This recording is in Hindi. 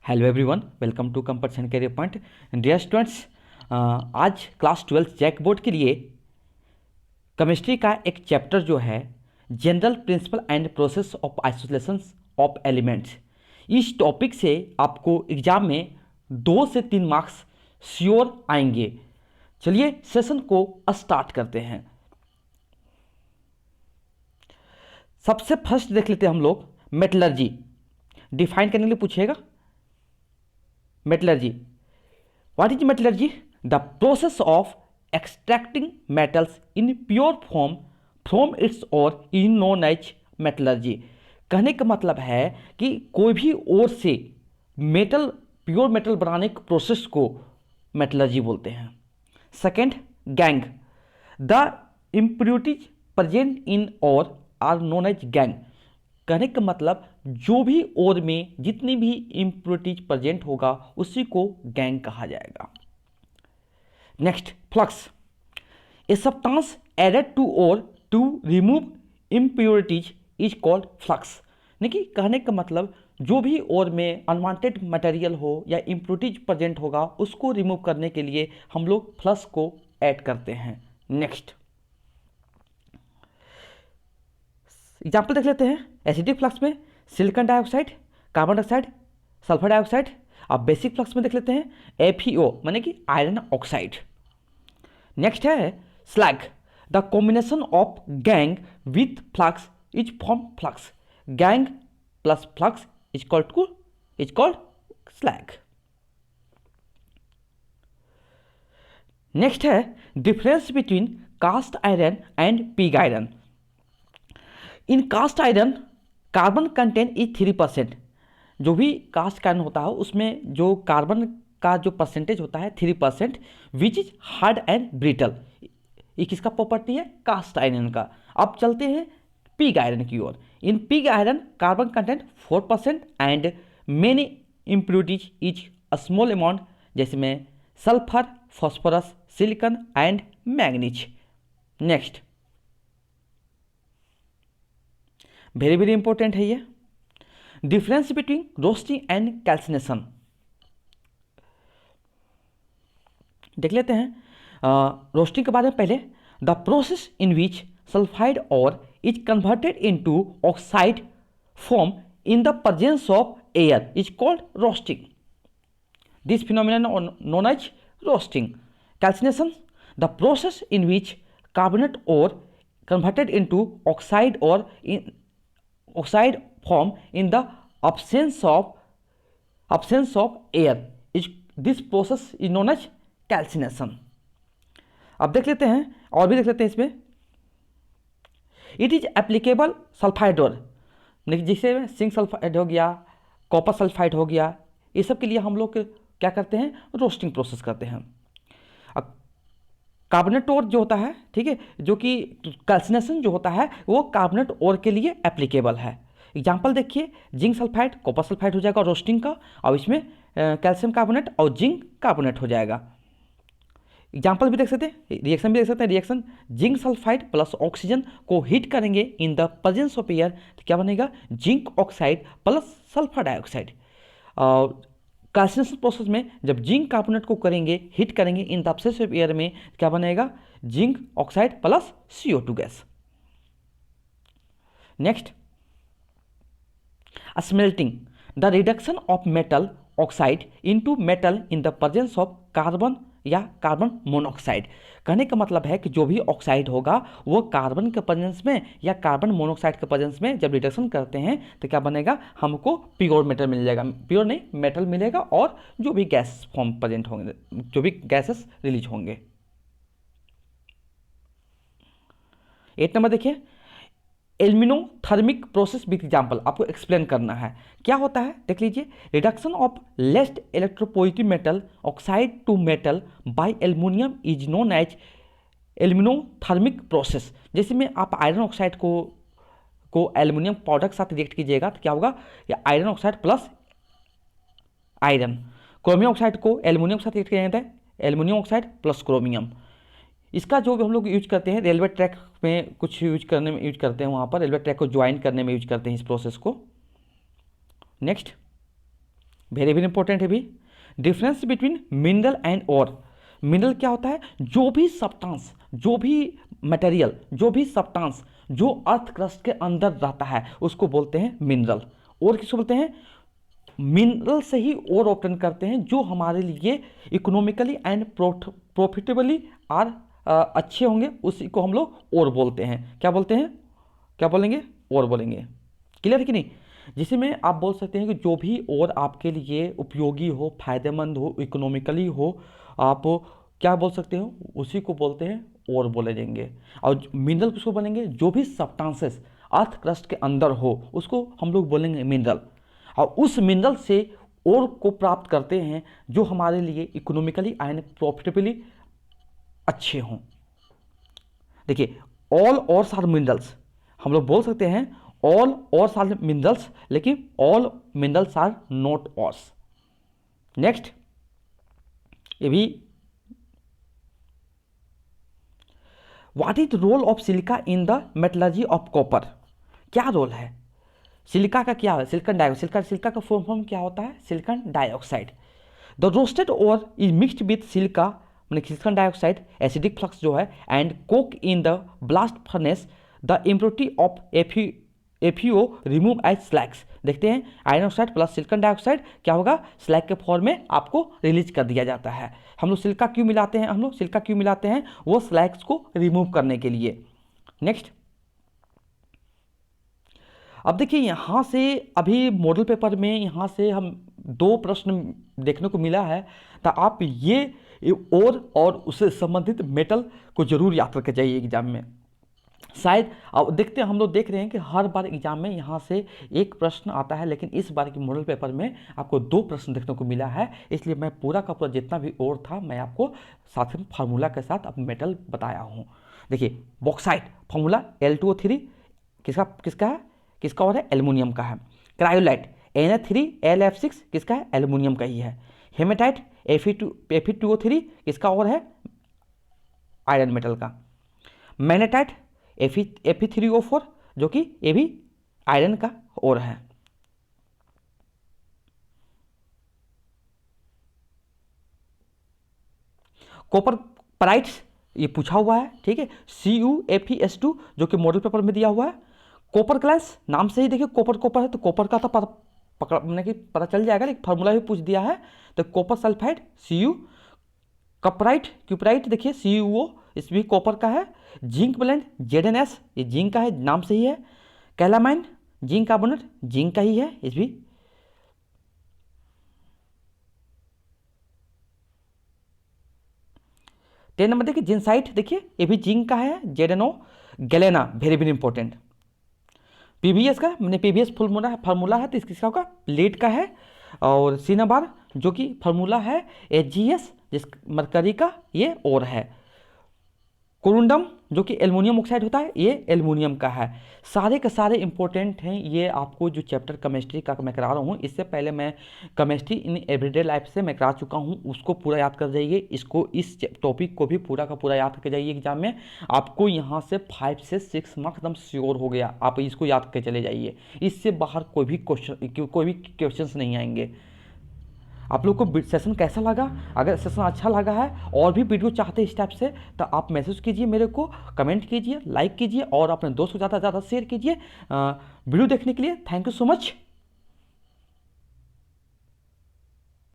Hello everyone, welcome to comfort and career point. Dear students, आज क्लास 12 जैक बोर्ड के लिए केमिस्ट्री का एक चैप्टर जो है general principle and process of isolation of elements, इस टॉपिक से आपको एग्जाम में 2 से 3 मार्क्स श्योर आएंगे। चलिए सेशन को स्टार्ट करते हैं। सबसे फर्स्ट देख लेते हैं हम लोग मेटलर्जी। डिफाइन करने के लिए पूछेगा metallurgy. What is metallurgy? The process of extracting metals in pure form from its ore is known as metallurgy. कहने का मतलब है कि कोई भी ओर से मेटल, प्योर मेटल बनाने के प्रोसेस को मेटलर्जी बोलते हैं। Second, gangue. The impurities present in ore are known as gangue. कहने का मतलब जो भी ओर में जितनी भी इम्प्योरिटीज प्रेजेंट होगा उसी को गैंग कहा जाएगा। Next, flux. A substance added to ore to remove impurities is called flux. देखिए कहने का मतलब जो भी ओर में अनवांटेड मटेरियल हो या इम्प्योरिटीज प्रेजेंट होगा उसको रिमूव करने के लिए हम लोग फ्लक्स को ऐड करते हैं। नेक्स्ट एग्जाम्पल देख लेते हैं। एसिडिक फ्लक्स में silicon dioxide, carbon dioxide, sulphur dioxide. अब बेसिक फ्लक्स में देख लेते हैं FeO माने कि आयरन ऑक्साइड। नेक्स्ट है slag. The combination of gangue with flux is form flux. Gangue plus flux is called slag. Next है difference between cast iron and pig iron. In cast iron carbon content is 3%। जो भी कास्ट आयरन होता है उसमें जो कार्बन का जो परसेंटेज होता है 3%, which is hard and brittle. ये किसका प्रॉपर्टी है? कास्ट आयरन का। अब चलते हैं पिग आयरन की ओर। In pig iron carbon content 4% and many impurities is a small amount, जैसे में sulphur, phosphorus, silicon and manganese. Next, very very important है ये, difference between roasting and calcination. देख लेते हैं रोस्टिंग के बारे में पहले। The process in which sulphide ore is converted into oxide form in the presence of air is called roasting. This phenomenon known as roasting. Calcination, the process in which carbonate और कन्वर्टेड इनटू ऑक्साइड और oxide form in the absence of air is this process is known as calcination. अब देख लेते हैं और भी देख लेते हैं इसमें। इट इज एप्लीकेबल सल्फाइड और जिसे जिंक सल्फाइड हो गया, कॉपर सल्फाइड हो गया, ये सब के लिए हम लोग क्या करते हैं? रोस्टिंग प्रोसेस करते हैं। अब कार्बोनेट ओर जो होता है, ठीक है, जो कि कैल्सिनेशन जो होता है वो कार्बोनेट ओर के लिए एप्लीकेबल है। एग्जांपल देखिए, जिंक सल्फाइड कॉपर सल्फाइड हो जाएगा रोस्टिंग का, और इसमें कैल्शियम कार्बोनेट और जिंक कार्बोनेट हो जाएगा। एग्जांपल भी देख सकते हैं, रिएक्शन भी देख सकते हैं। Reaction zinc sulphide plus oxygen को हीट करेंगे इन द प्रेजेंस ऑफ एयर, तो क्या बनेगा? Zinc oxide plus sulphur dioxide. और कैल्सिनेशन प्रोसेस में जब जिंक कार्बोनेट को करेंगे, हीट करेंगे in the absence of air में, क्या बनेगा? Zinc oxide plus CO2 gas. Next, smelting. The reduction of metal oxide into metal in the presence of carbon या कार्बन मोनोऑक्साइड। कहने का मतलब है कि जो भी ऑक्साइड होगा वो कार्बन के प्रेजेंस में या कार्बन मोनोऑक्साइड के प्रेजेंस में जब रिडक्शन करते हैं तो क्या बनेगा? हमको प्योर मेटल मिल जाएगा, प्योर नहीं मेटल मिलेगा, और जो भी गैस फॉर्म प्रेजेंट होंगे, जो भी गैसेस रिलीज होंगे। 8 नंबर देखिए, एल्यूमिनोथर्मिक प्रोसेस विथ एग्जाम्पल। आपको एक्सप्लेन करना है क्या होता है, देख लीजिए। Reduction of less electropositive metal oxide to metal by aluminium is known as aluminothermic process. जैसे में आप आयरन ऑक्साइड को एल्युमिनियम पाउडर के साथ रिएक्ट कीजिएगा तो क्या होगा? या iron oxide plus iron. Chromium oxide को एल्युमिनियम के साथ रिएक्ट किया जाता है, एल्युमिनियम ऑक्साइड प्लस क्रोमियम। इसका जो हम लोग यूज करते हैं रेलवे ट्रैक में, कुछ यूज करते हैं, वहाँ पर रेलवे ट्रैक को ज्वाइन करने में यूज करते हैं इस प्रोसेस को। नेक्स्ट, वेरी वेरी इंपॉर्टेंट है भी। Difference between mineral and ore. Mineral क्या होता है? जो भी सब्सटेंस, जो भी मटेरियल, जो भी सब्सटेंस जो अर्थ क्रस्ट के अंदर रहता है उसको बोलते हैं मिनरल। और किसको बोलते हैं? मिनरल से ही और ऑप्टेन करते हैं जो हमारे लिए इकोनॉमिकली एंड प्रॉफिटेबली आर अच्छे होंगे, उसी को हम लोग और बोलते हैं। क्या बोलते हैं? क्या बोलेंगे? और बोलेंगे। क्लियर है कि नहीं? जिसमें आप बोल सकते हैं कि जो भी और आपके लिए उपयोगी हो, फायदेमंद हो, इकोनॉमिकली हो, आप क्या बोल सकते हो? उसी को बोलते हैं और बोले जाएंगे। और मिनरल किसको बोलेंगे? जो भी सब्सटेंसेस अर्थ क्रस्ट के अंदर हो उसको हम लोग बोलेंगे मिनरल। और उस मिनरल से और को प्राप्त करते हैं जो हमारे लिए इकोनॉमिकली एंड प्रॉफिटेबली अच्छे हों। देखिए, ऑल ऑर्स आर मिनरल्स, हम लोग बोल सकते हैं ऑल ऑर्स आर मिनरल्स, लेकिन all minerals are not ores. Next, ये भी, what is role of silica in the metallurgy of copper? क्या रोल है सिलिका का? क्या है? Silicon dioxide. सिलिका का फॉर्म क्या होता है? Silicon dioxide. The roasted ore is mixed with silica, मैंने सिलिकॉन डाइऑक्साइड, एसिडिक फ्लक्स जो है, and coke in the blast furnace, the impurity of FeO remove as slags. देखते हैं, iron oxide plus silicon dioxide क्या होगा? स्लैग के फॉर्म में आपको रिलीज कर दिया जाता है। हम लोग सिलिका क्यों मिलाते हैं? हम लोग सिलिका क्यों मिलाते हैं? वो स्लैग्स को रिमूव करने के लिए। नेक्स्ट, अब देखिए यहाँ से अभी मॉडल पेपर में यहाँ से हम 2 प्रश्न देखने को मिला है, तो आप ये और उससे संबंधित मेटल को जरूर याद करके जाइए एग्जाम में। शायद अब देखते हैं, हम लोग देख रहे हैं कि हर बार एग्जाम में यहाँ से एक प्रश्न आता है, लेकिन इस बार की मॉडल पेपर में आपको 2 प्रश्न देखने को मिला है। इसलिए मैं पूरा का पूरा जितना भी और था मैं आपको साथ में फार्मूला के साथ अब मेटल बताया हूँ। देखिए, बॉक्साइट फॉर्मूला Al2O3 किसका किसका है? किसका और है? एल्युमिनियम का है। क्रायोलाइट Na3Lf6 किसका है? एल्युमिनियम का ही है। हेमेटाइट Fe2O3 किसका और है? आयरन मेटल का। मैग्नेटाइट Fe3O4 जो कि ये भी आयरन का और है। कॉपर पराइट्स ये पूछा हुआ है, ठीक है। CuFeS2 जो कि मॉडल पेपर में दिया हुआ है। कॉपर ग्लास, नाम से ही देखिए कॉपर कॉपर है तो कॉपर का तो पकड़ने की पता चल जाएगा, लेकिन फार्मूला भी पूछ दिया है। तो कॉपर सल्फाइड Cu। कपराइट क्यूपराइट देखिए CuO, इस भी कॉपर का है। जिंक ब्लेंड ZnS, ये जिंक का है, नाम से ही है। कैलामाइन जिंक कार्बोनेट, जिंक का ही है, इस भी। टेन नंबर देखिए जिंसाइट, देखिए ये भी जिंक का है। ZnO। Galena very very important. PbS का मैंने PbS फार्मूला है तो इसका होगा लेड का है। और सिनाबार जो कि फार्मूला है HgS, जिस मरकरी का ये और है। कोरुंडम जो कि एल्युमिनियम ऑक्साइड होता है, ये एल्युमिनियम का है। सारे के सारे इंपॉर्टेंट हैं। ये आपको जो चैप्टर केमिस्ट्री का मैं करा रहा हूँ, इससे पहले मैं केमिस्ट्री इन एवरीडे लाइफ से मैं करा चुका हूँ, उसको पूरा याद कर जाइए। इसको इस टॉपिक को भी पूरा का पूरा याद करके जाइए एग्जाम में। आपको यहाँ से 5 से 6 मार्क्स एकदम श्योर हो गया, आप इसको याद करके चले जाइए। इससे बाहर कोई भी क्वेश्चन नहीं आएंगे। आप लोग को सेशन कैसा लगा? अगर सेशन अच्छा लगा है और भी वीडियो चाहते हैं इस टाइप से, तो आप मैसेज कीजिए मेरे को, कमेंट कीजिए, लाइक कीजिए और अपने दोस्तों को ज़्यादा से ज़्यादा शेयर कीजिए। वीडियो देखने के लिए थैंक यू सो मच।